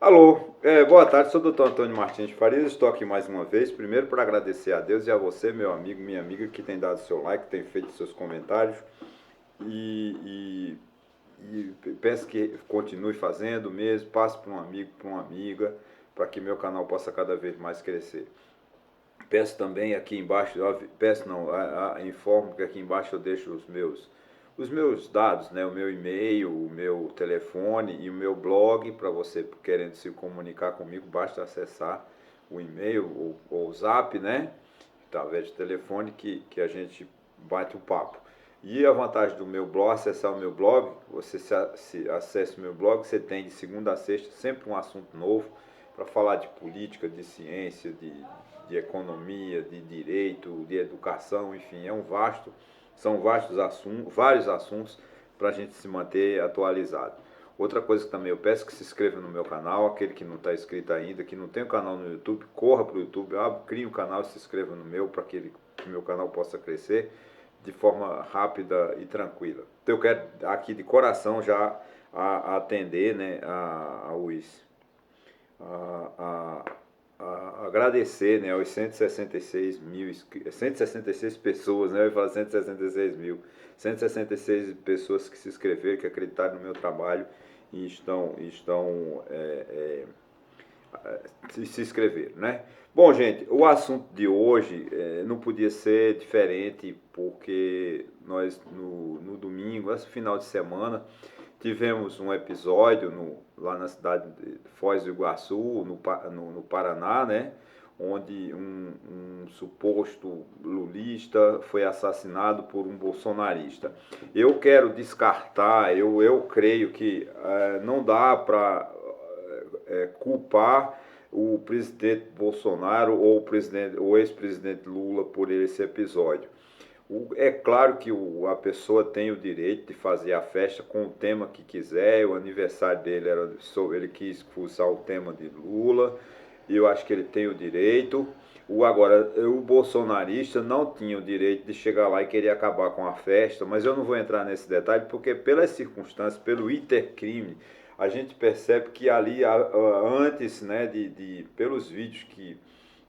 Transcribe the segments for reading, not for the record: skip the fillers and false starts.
Alô, boa tarde, sou o Dr. Antônio Martins de Farias, estou aqui mais uma vez, primeiro para agradecer a Deus e a você, meu amigo, minha amiga, que tem dado seu like, tem feito seus comentários e, peço que continue fazendo mesmo, passe para um amigo, para uma amiga, para que meu canal possa cada vez mais crescer. Peço também aqui embaixo, peço não, informo que aqui embaixo eu deixo os meus dados, né? O meu e-mail, o meu telefone e o meu blog, para você querendo se comunicar comigo, basta acessar o e-mail ou o zap, né? Através de telefone que a gente bate o papo. E a vantagem do meu blog, acessar o meu blog, você se acessa o meu blog, você tem de segunda a sexta sempre um assunto novo para falar de política, de ciência, de economia, de direito, de educação, enfim, são vastos assuntos, vários assuntos para a gente se manter atualizado. Outra coisa que também eu peço que se inscreva no meu canal, aquele que não está inscrito ainda, que não tem um canal no YouTube, corra para o YouTube, crie um canal e se inscreva no meu, para que o meu canal possa crescer de forma rápida e tranquila. Então eu quero aqui de coração já atender, né, a, agradecer, né, aos 166 mil, 166 pessoas, né, eu ia falar 166 mil, 166 pessoas que se inscreveram, que acreditaram no meu trabalho e estão se inscrever, né? Bom, gente, o assunto de hoje não podia ser diferente porque nós no domingo, esse final de semana, tivemos um episódio lá na cidade de Foz do Iguaçu, no Paraná, né? Onde um suposto lulista foi assassinado por um bolsonarista. Eu quero descartar, eu creio que não dá para culpar o presidente Bolsonaro ou o ex-presidente Lula por esse episódio. É claro que a pessoa tem o direito de fazer a festa com o tema que quiser. O aniversário dele ele quis usar o tema de Lula. E eu acho que ele tem o direito. Agora, o bolsonarista não tinha o direito de chegar lá e querer acabar com a festa, mas eu não vou entrar nesse detalhe porque pelas circunstâncias, pelo intercrime, a gente percebe que ali antes, né, pelos vídeos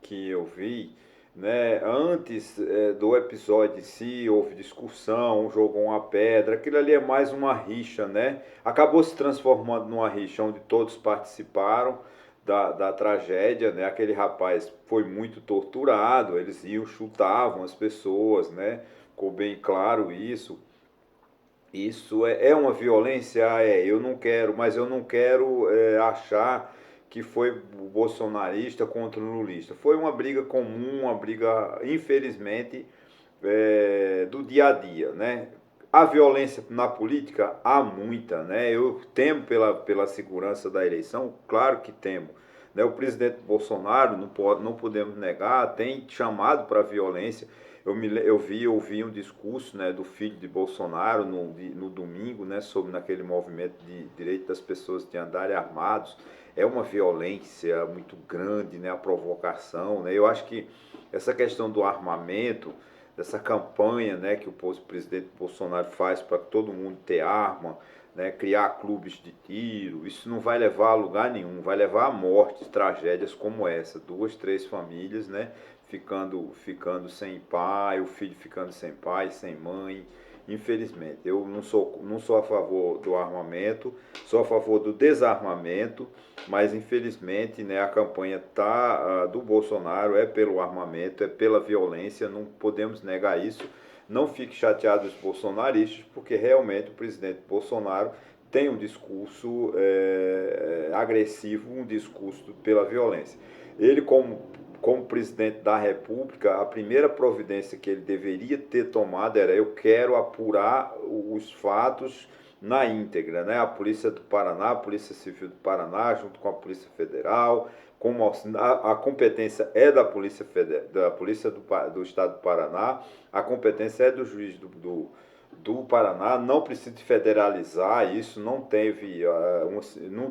que eu vi, né, antes do episódio em si, houve discussão, jogou uma pedra, aquilo ali é mais uma rixa, né? Acabou se transformando numa rixa onde todos participaram da tragédia, né? Aquele rapaz foi muito torturado, eles chutavam as pessoas, né? Ficou bem claro isso. Isso é uma violência? Eu não quero, mas eu não quero achar que foi o bolsonarista contra o lulista. Foi uma briga comum, uma briga, infelizmente, do dia a dia, né? A violência na política há muita, né? Eu temo pela segurança da eleição, claro que temo. Né? O presidente Bolsonaro, não podemos negar, tem chamado para a violência. Ouvi um discurso, né, do filho de Bolsonaro no domingo, né, sobre naquele movimento de direito das pessoas de andarem armados. É uma violência muito grande, né, a provocação. Né? Eu acho que essa questão do armamento, dessa campanha, né, que o presidente Bolsonaro faz para todo mundo ter arma, né, criar clubes de tiro, isso não vai levar a lugar nenhum, vai levar a mortes, tragédias como essa, 2, 3 famílias, né, ficando sem pai, o filho ficando sem pai, sem mãe, infelizmente. Eu não sou a favor do armamento, sou a favor do desarmamento, mas infelizmente, né, a campanha do Bolsonaro é pelo armamento, é pela violência, não podemos negar isso. Não fique chateado os bolsonaristas, porque realmente o presidente Bolsonaro tem um discurso agressivo, um discurso pela violência. Ele, como presidente da República, a primeira providência que ele deveria ter tomado era: eu quero apurar os fatos na íntegra, né? A Polícia do Paraná, a Polícia Civil do Paraná, junto com a Polícia Federal, a competência é da Polícia Federal, da Polícia do Estado do Paraná, a competência é do juiz do Paraná, não precisa federalizar isso, não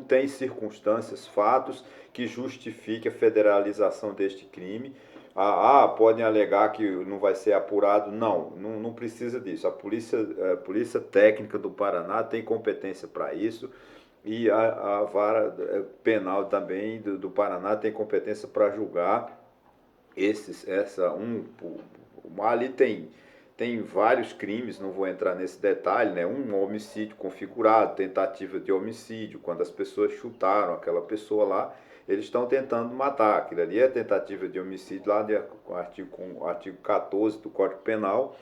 tem circunstâncias, fatos que justifiquem a federalização deste crime. Podem alegar que não vai ser apurado. Não precisa disso. A Polícia Técnica do Paraná tem competência para isso. e a vara penal também do Paraná tem competência para julgar ali tem vários crimes, não vou entrar nesse detalhe, né? Um homicídio configurado, tentativa de homicídio, quando as pessoas chutaram aquela pessoa lá, eles estão tentando matar. Aquilo ali é tentativa de homicídio lá com o artigo 14 do Código Penal,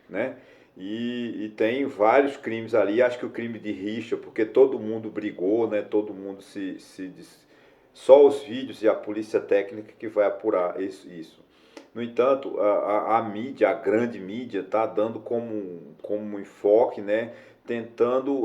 né? E tem vários crimes ali, acho que o crime de rixa, porque todo mundo brigou, né? Todo mundo só os vídeos e a polícia técnica que vai apurar isso. No entanto, a mídia, a grande mídia, está dando como enfoque, né, tentando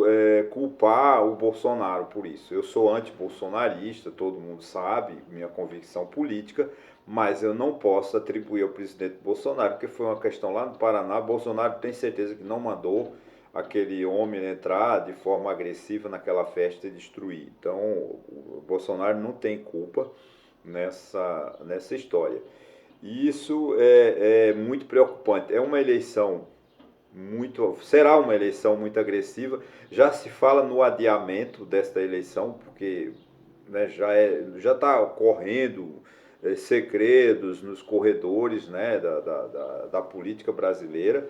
culpar o Bolsonaro por isso. Eu sou anti-bolsonarista, todo mundo sabe, minha convicção política, mas eu não posso atribuir ao presidente Bolsonaro, porque foi uma questão lá no Paraná. Bolsonaro tem certeza que não mandou aquele homem entrar de forma agressiva naquela festa e destruir. Então, o Bolsonaro não tem culpa nessa história. E isso é muito preocupante. É uma eleição será uma eleição muito agressiva. Já se fala no adiamento desta eleição, porque, né, já está ocorrendo segredos nos corredores, né, da política brasileira.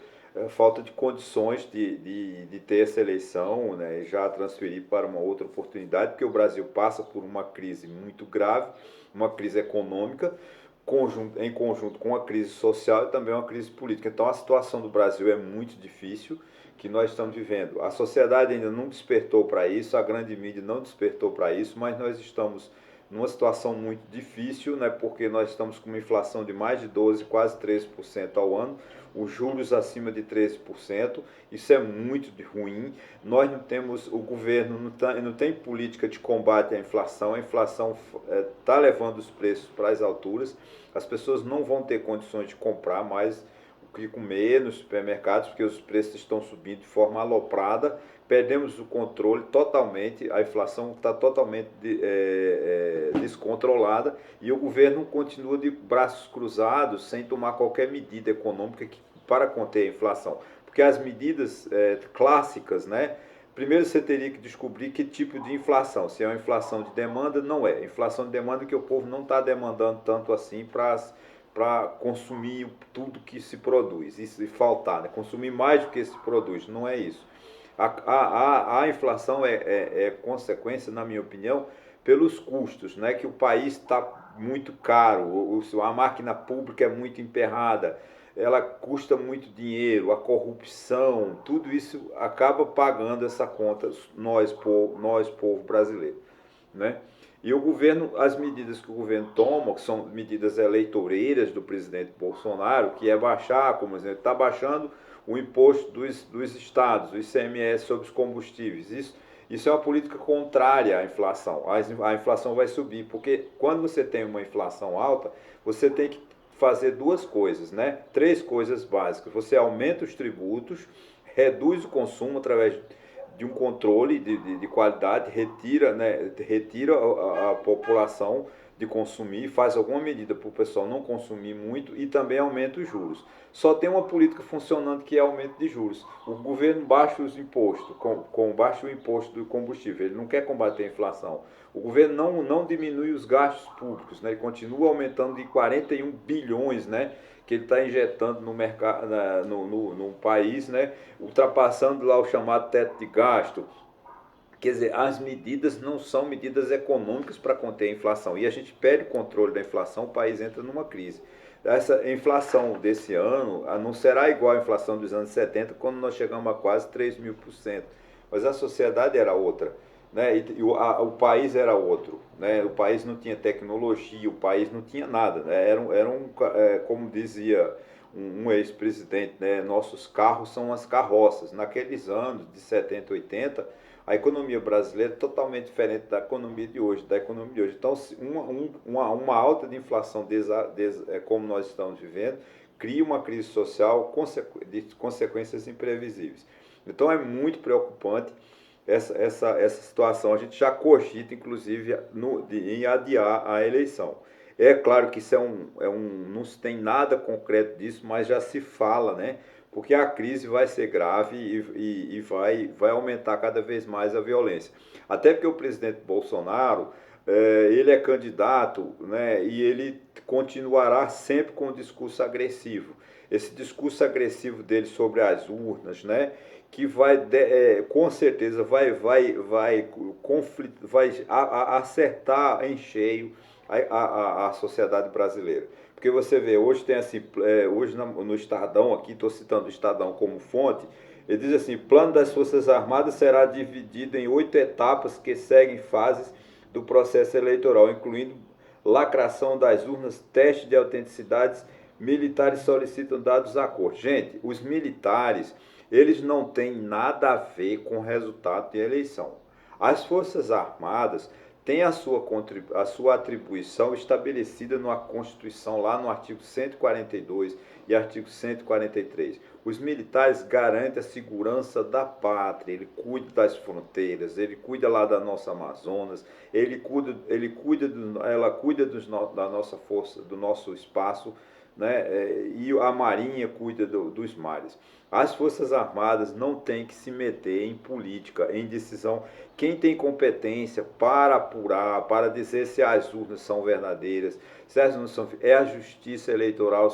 Falta de condições de ter essa eleição, né, e já transferir para uma outra oportunidade, porque o Brasil passa por uma crise muito grave, uma crise econômica, em conjunto com a crise social e também uma crise política. Então a situação do Brasil é muito difícil que nós estamos vivendo. A sociedade ainda não despertou para isso, a grande mídia não despertou para isso, mas nós estamos numa situação muito difícil, né, porque nós estamos com uma inflação de mais de 12, quase 13% ao ano, os juros acima de 13%, isso é muito ruim. Nós não temos, o governo não tem política de combate à inflação, a inflação está levando os preços para as alturas, as pessoas não vão ter condições de comprar mais o que comer nos supermercados, porque os preços estão subindo de forma aloprada, perdemos o controle totalmente, a inflação está totalmente descontrolada e o governo continua de braços cruzados, sem tomar qualquer medida econômica para conter a inflação. Porque as medidas clássicas, né? Primeiro você teria que descobrir que tipo de inflação. Se é uma inflação de demanda, não é. Inflação de demanda que o povo não está demandando tanto assim para consumir tudo que se produz. Isso e faltar, né? Consumir mais do que se produz. Não é isso. A inflação é consequência, na minha opinião, pelos custos, né? Que o país está muito caro, a máquina pública é muito emperrada, ela custa muito dinheiro, a corrupção, tudo isso acaba pagando essa conta, nós povo brasileiro, né? E o governo, as medidas que o governo toma, que são medidas eleitoreiras do presidente Bolsonaro, que é baixar, como exemplo, está baixando o imposto dos estados, o ICMS sobre os combustíveis. Isso é uma política contrária à inflação. A inflação vai subir, porque quando você tem uma inflação alta, você tem que fazer duas coisas, né? Três coisas básicas. Você aumenta os tributos, reduz o consumo através de um controle de qualidade, retira a população de consumir, faz alguma medida para o pessoal não consumir muito e também aumenta os juros. Só tem uma política funcionando que é aumento de juros. O governo baixa os impostos, baixa o imposto do combustível, ele não quer combater a inflação. O governo não diminui os gastos públicos, né? Ele continua aumentando de 41 bilhões, né? Que ele está injetando no mercado, no país, né? Ultrapassando lá o chamado teto de gasto. Quer dizer, as medidas não são medidas econômicas para conter a inflação. E a gente perde o controle da inflação, o país entra numa crise. Essa inflação desse ano não será igual à inflação dos anos 70, quando nós chegamos a quase 3.000%. Mas a sociedade era outra, né? O país era outro, né? O país não tinha tecnologia, o país não tinha nada, né? Como dizia um ex-presidente, né? Nossos carros são as carroças. Naqueles anos de 70, 80, a economia brasileira é totalmente diferente da economia de hoje, Então, uma alta de inflação como nós estamos vivendo, cria uma crise social de consequências imprevisíveis. Então é muito preocupante essa situação. A gente já cogita, inclusive, em adiar a eleição. É claro que isso não se tem nada concreto disso, mas já se fala, né? porque a crise vai ser grave e vai aumentar cada vez mais a violência. Até porque o presidente Bolsonaro, ele é candidato, né, e ele continuará sempre com um discurso agressivo. Esse discurso agressivo dele sobre as urnas, né, que com certeza vai acertar em cheio a sociedade brasileira. Porque você vê, hoje tem assim, hoje no Estadão, aqui estou citando o Estadão como fonte, ele diz assim: plano das Forças Armadas será dividido em 8 etapas que seguem fases do processo eleitoral, incluindo lacração das urnas, teste de autenticidades, militares solicitam dados à corte. Gente, os militares, eles não têm nada a ver com o resultado de eleição. As Forças Armadas têm a sua atribuição estabelecida na Constituição, lá no artigo 142 e artigo 143. Os militares garantem a segurança da pátria, ele cuida das fronteiras, ele cuida lá da nossa Amazonas, ela cuida da nossa força, do nosso espaço, né? E a Marinha cuida dos mares. As Forças Armadas não têm que se meter em política, em decisão. Quem tem competência para apurar, para dizer se as urnas são verdadeiras, se as urnas são, é a Justiça Eleitoral,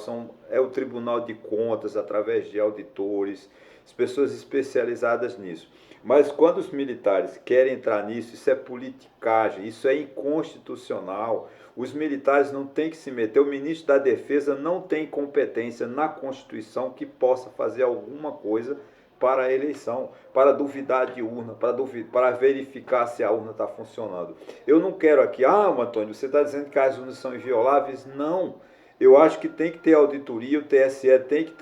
é o Tribunal de Contas, através de auditores, as pessoas especializadas nisso. Mas quando os militares querem entrar nisso, isso é politicagem, isso é inconstitucional. Os militares não têm que se meter, o ministro da Defesa não tem competência na Constituição que possa fazer alguma coisa para a eleição, para duvidar de urna, para verificar se a urna está funcionando. Eu não quero aqui, Antônio, você está dizendo que as urnas são invioláveis? Não. Eu acho que tem que ter auditoria, o TSE tem que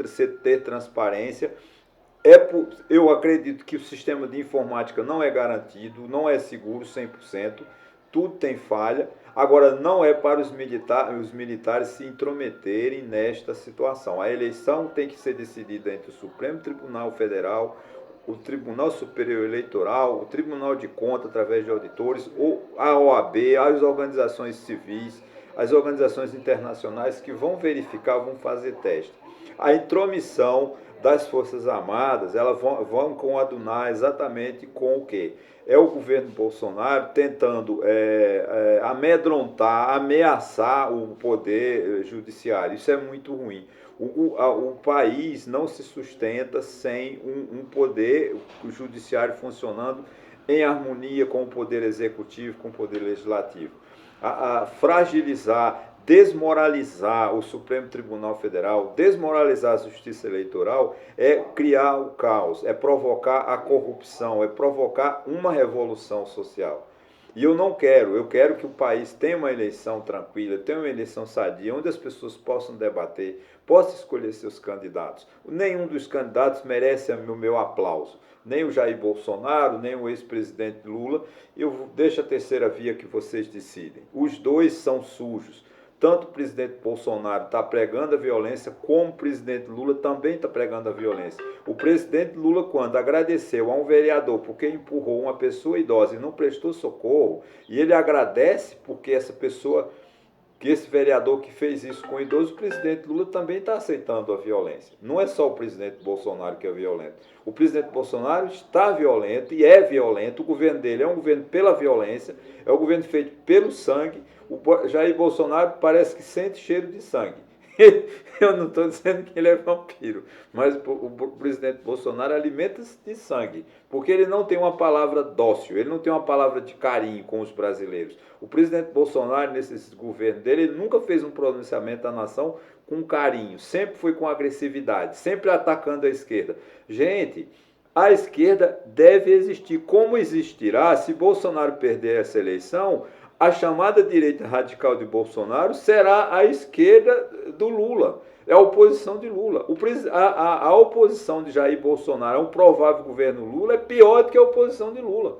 ter transparência. Eu acredito que o sistema de informática não é garantido, não é seguro 100%, tudo tem falha. Agora, não é para os militares se intrometerem nesta situação. A eleição tem que ser decidida entre o Supremo Tribunal Federal, o Tribunal Superior Eleitoral, o Tribunal de Contas, através de auditores, ou a OAB, as organizações civis, as organizações internacionais que vão verificar, vão fazer teste. A intromissão das Forças Armadas, elas vão coadunar exatamente com o quê? É o governo Bolsonaro tentando amedrontar, ameaçar o poder judiciário. Isso é muito ruim. O país não se sustenta sem um poder judiciário funcionando em harmonia com o poder executivo, com o poder legislativo. Fragilizar, desmoralizar o Supremo Tribunal Federal, desmoralizar a Justiça Eleitoral é criar o caos, é provocar a corrupção, é provocar uma revolução social. E eu quero que o país tenha uma eleição tranquila, tenha uma eleição sadia, onde as pessoas possam debater, possam escolher seus candidatos. Nenhum dos candidatos merece o meu aplauso. Nem o Jair Bolsonaro, nem o ex-presidente Lula. Eu deixo a terceira via que vocês decidem. Os dois são sujos. Tanto o presidente Bolsonaro está pregando a violência, como o presidente Lula também está pregando a violência. O presidente Lula, quando agradeceu a um vereador porque empurrou uma pessoa idosa e não prestou socorro, e ele agradece porque esse vereador que fez isso com o idoso, o presidente Lula também está aceitando a violência. Não é só o presidente Bolsonaro que é violento. O presidente Bolsonaro está violento e é violento. O governo dele é um governo pela violência, é um governo feito pelo sangue. O Jair Bolsonaro parece que sente cheiro de sangue. Eu não estou dizendo que ele é vampiro, mas o presidente Bolsonaro alimenta-se de sangue, porque ele não tem uma palavra dócil, ele não tem uma palavra de carinho com os brasileiros. O presidente Bolsonaro, nesse governo dele, ele nunca fez um pronunciamento à nação com carinho, sempre foi com agressividade, sempre atacando a esquerda. Gente, a esquerda deve existir. Como existirá se Bolsonaro perder essa eleição? A chamada direita radical de Bolsonaro será a esquerda do Lula, é a oposição de Lula. A oposição de Jair Bolsonaro a um provável governo Lula é pior do que a oposição de Lula.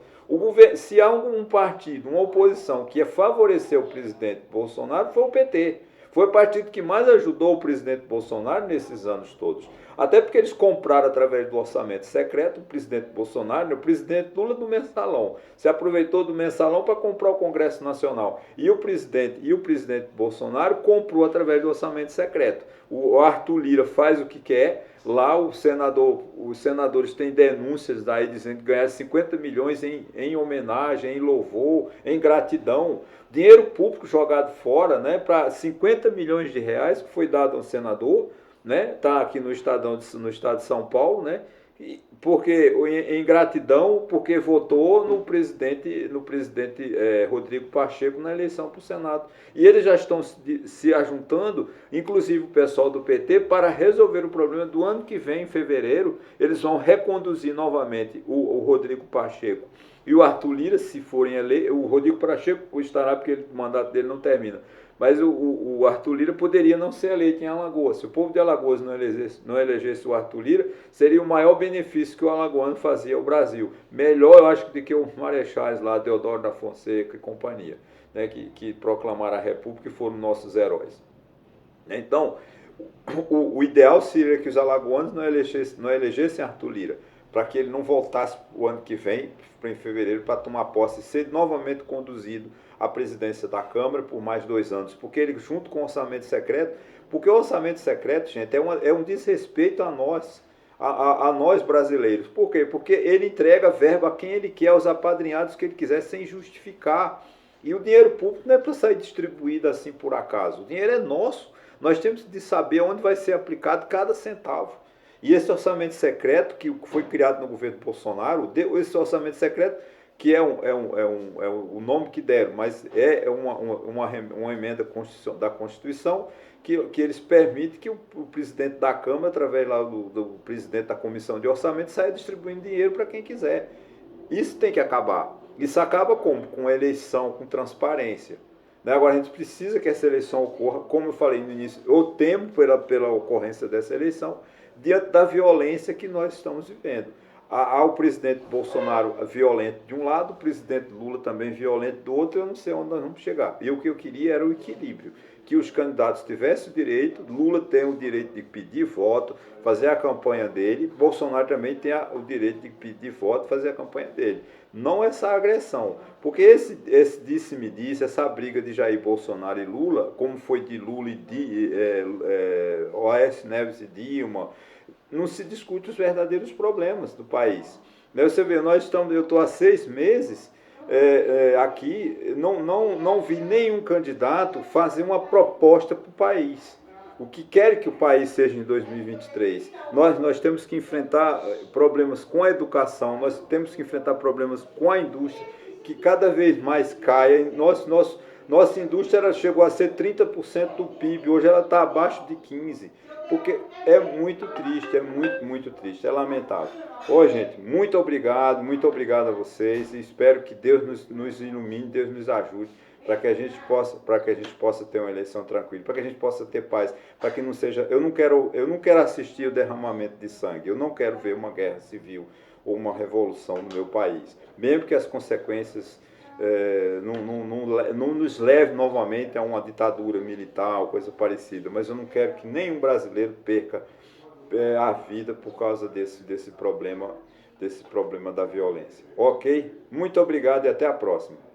Se há um partido, uma oposição que ia favorecer o presidente Bolsonaro, foi o PT. Foi o partido que mais ajudou o presidente Bolsonaro nesses anos todos. Até porque eles compraram através do orçamento secreto, o presidente Bolsonaro, o presidente Lula do mensalão. Se aproveitou do mensalão para comprar o Congresso Nacional. E o presidente Bolsonaro comprou através do orçamento secreto. O Arthur Lira faz o que quer. Lá os senadores têm denúncias daí dizendo que ganharam 50 milhões em homenagem, em louvor, em gratidão. Dinheiro público jogado fora, né, para 50 milhões de reais que foi dado a um senador, né, está aqui no estado de São Paulo, né, porque em gratidão, porque votou no presidente Rodrigo Pacheco na eleição para o Senado. E eles já estão se ajuntando, inclusive o pessoal do PT, para resolver o problema do ano que vem, em fevereiro, eles vão reconduzir novamente o Rodrigo Pacheco e o Arthur Lira, se forem eleitos. O Rodrigo Pacheco estará porque o mandato dele não termina. Mas o Arthur Lira poderia não ser eleito em Alagoas. Se o povo de Alagoas não elegesse o Arthur Lira, seria o maior benefício que o alagoano fazia ao Brasil. Melhor, eu acho, do que os marechais lá, Deodoro da Fonseca e companhia, né, que proclamaram a República e foram nossos heróis. Então, o ideal seria que os alagoanos não elegessem Arthur Lira, para que ele não voltasse o ano que vem, em fevereiro, para tomar posse e ser novamente conduzido à presidência da Câmara por mais 2 anos. Porque ele, junto com o orçamento secreto, porque o orçamento secreto, gente, é um desrespeito a nós, a nós brasileiros. Por quê? Porque ele entrega verba a quem ele quer, aos apadrinhados que ele quiser, sem justificar. E o dinheiro público não é para sair distribuído assim por acaso. O dinheiro é nosso. Nós temos de saber onde vai ser aplicado cada centavo. E esse orçamento secreto, que foi criado no governo Bolsonaro, esse orçamento secreto, que é o nome que deram, mas é uma emenda da Constituição, que eles permitem que o presidente da Câmara, através lá do presidente da Comissão de Orçamento, saia distribuindo dinheiro para quem quiser. Isso tem que acabar. Isso acaba com eleição, com transparência. Agora, a gente precisa que essa eleição ocorra, como eu falei no início, eu temo pela ocorrência dessa eleição, diante da violência que nós estamos vivendo. Há o presidente Bolsonaro violento de um lado, o presidente Lula também violento do outro, eu não sei onde nós vamos chegar. E o que eu queria era o equilíbrio, que os candidatos tivessem o direito, Lula tem o direito de pedir voto, fazer a campanha dele, Bolsonaro também tem o direito de pedir voto, fazer a campanha dele. Não essa agressão, porque esse disse-me-disse, essa briga de Jair Bolsonaro e Lula, como foi de Lula e Aécio Neves e Dilma, não se discute os verdadeiros problemas do país. Você vê, eu estou há 6 meses aqui, não vi nenhum candidato fazer uma proposta para o país. O que quer que o país seja em 2023. Nós temos que enfrentar problemas com a educação, nós temos que enfrentar problemas com a indústria, que cada vez mais cai. Nossa indústria chegou a ser 30% do PIB, hoje ela está abaixo de 15%, porque é muito triste, é muito triste, é lamentável. Gente, muito obrigado a vocês, e espero que Deus nos ilumine, Deus nos ajude, para que a gente possa ter uma eleição tranquila, para que a gente possa ter paz, para que não seja... Eu não quero assistir o derramamento de sangue, eu não quero ver uma guerra civil ou uma revolução no meu país, mesmo que as consequências não nos leve novamente a uma ditadura militar ou coisa parecida, mas eu não quero que nenhum brasileiro perca a vida por causa desse problema da violência. Ok? Muito obrigado e até a próxima.